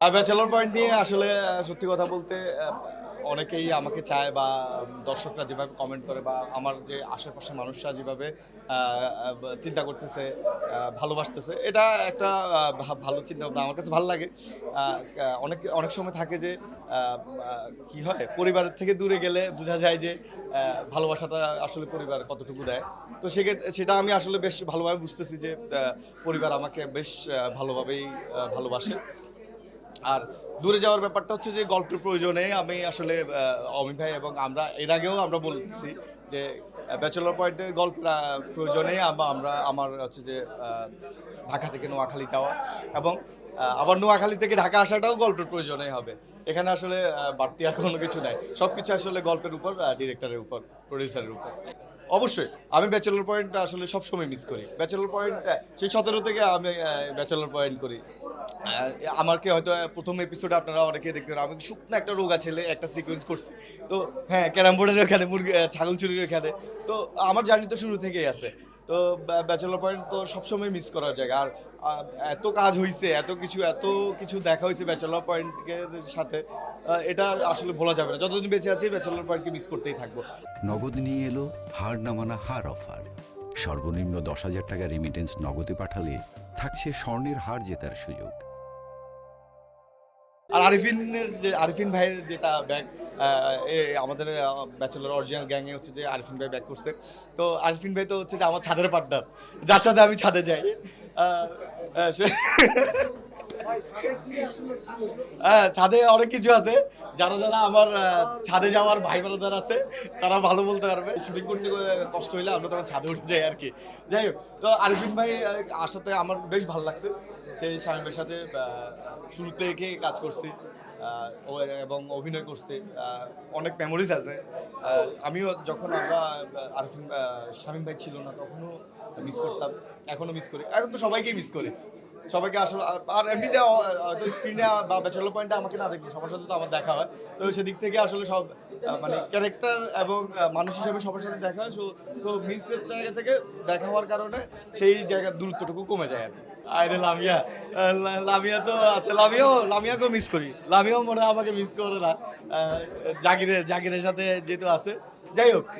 Bachelor point নিয়ে আসলে সত্যি কথা বলতে অনেকেই আমাকে চায় বা দর্শকরা যেভাবে কমেন্ট করে বা আমার যে আশেপাশের মানুষরা যেভাবে চিন্তা করতেছে, ভালোবাসতেছে, এটা একটা ভালো চিন্তা ভাবনা। আমার কাছে ভালো লাগে। অনেক অনেক সময় থাকে যে আ আ কি হয়? পরিবারের থেকে দূরে গেলে বোঝা যায় যে ভালোবাসাটা আসলে পরিবার কতটুকু দেয়। তো সেটা আমি আসলে বেশ ভালোভাবে বুঝতেছি যে পরিবার আমাকে বেশ ভালোভাবেই ভালোবাসে। আর দূরে যাওয়ার ব্যাপারটা হচ্ছে যে গল্পের প্রয়োজনে আমি আসলে অমি ভাই এবং এর আগেও আমরা বলছি যে ব্যাচেলর পয়েন্টের প্রয়োজনে আমরা আমার হচ্ছে যে আ ঢাকা থেকে নোয়াখালী যাওয়া এবং আবার নোয়াখালী থেকে ঢাকা আসাটাও গল্পের প্রয়োজনেই হবে। এখানে আসলে বাড়তি আর কোনো কিছু নাই। সবকিছু আসলে গল্পের উপর, ডিরেক্টরের উপর, প্রোডিউসারের উপর। অবশ্যই আমি ব্যাচেলর পয়েন্ট আসলে সবসময় মিস করি। ব্যাচেলর পয়েন্ট সেই ১৭ থেকে আমি ব্যাচেলর পয়েন্ট করি। আ আমাকে হয়তো ১ম এপিসোডে আপনারা অনেকেই দেখতে পারেন। আমি শুকনা একটা রোগা ছেলে একটা সিকোয়েন্স করছি। তো হ্যাঁ, ক্যারাম বোর্ডের ওখানে ছাগল চুরির ওখানে। তো আমার জার্নি তো শুরু থেকেই আছে। তো ব্যাচেলর পয়েন্ট তো সবসময় মিস করার জায়গা। আর আ এত কাজ হইছে, এত কিছু দেখা হইছে ব্যাচেলর পয়েন্টের সাথে। এটা আসলে ভোলা যাবে না। যতদিন বেঁচে আছি ব্যাচেলর পয়েন্টকে মিস করতেই থাকবো। নগদ নিয়ে এলো হার না মানা হার অফার। সর্বনিম্ন ১০,০০০ টাকা রেমিটেন্স নগদে পাঠালে থাকছে স্বর্ণের হার জেতার সুযোগ। আর আরিফিন ভাইয়ের যেটা ব্যাগ আ এ আমাদের ব্যাচেলর অরিজিনাল গ্যাং এ হচ্ছে যে আরিফিন ভাই ব্যাক করছে। তো আরিফিন ভাই তো হচ্ছে যে আমার ছাদের পার্টনার। যার সাথে আমি ছাদে যাই। আ আ সে ছাদে অনেক কিছু আছে। যারা আমার ছাদে যাওয়ার ভাই ব্রাদার আছে, তারা ভালো বলতে পারবে। শুটিং করতে কষ্ট হইলে আমরা তখন ছাদে উঠে যাই আরকি। যাই হোক, তো আরিফিন ভাই আসাতে আমার বেশ ভাল লাগছে। সেই শামীম ভাইয়ের সাথে শুরু থেকে কাজ করছি। আ ও এবং অভিনয় করছি। অনেক মেমোরিজ আছে। আমিও যখন আমরা শামীম ভাই ছিল না তখনও মিস করতাম। এখনো মিস করি। এখন তো সবাইকেই মিস করি। সবাইকে আসলে আর এমনিতে হয়তো স্ক্রিনে বা ব্যাচেলর পয়েন্টে আমাকে না দেখলে সবার সাথে তো আমার দেখা হয়। তো সেদিক থেকে আসলে সব মানে ক্যারেক্টার এবং মানুষ হিসেবে সবার সাথে দেখা হয়। মিসের জায়গা থেকে দেখা হওয়ার কারণে সেই জায়গার দূরত্বটুকু কমে যায় আরকি। আরে লামিয়া, লামিয়া তো আছে। লামিয়াকেও মিস করি। লামিয়াও মনে হয় আমাকে মিস করে না। জাকিরের সাথে যেহেতু আছে। যাই হোক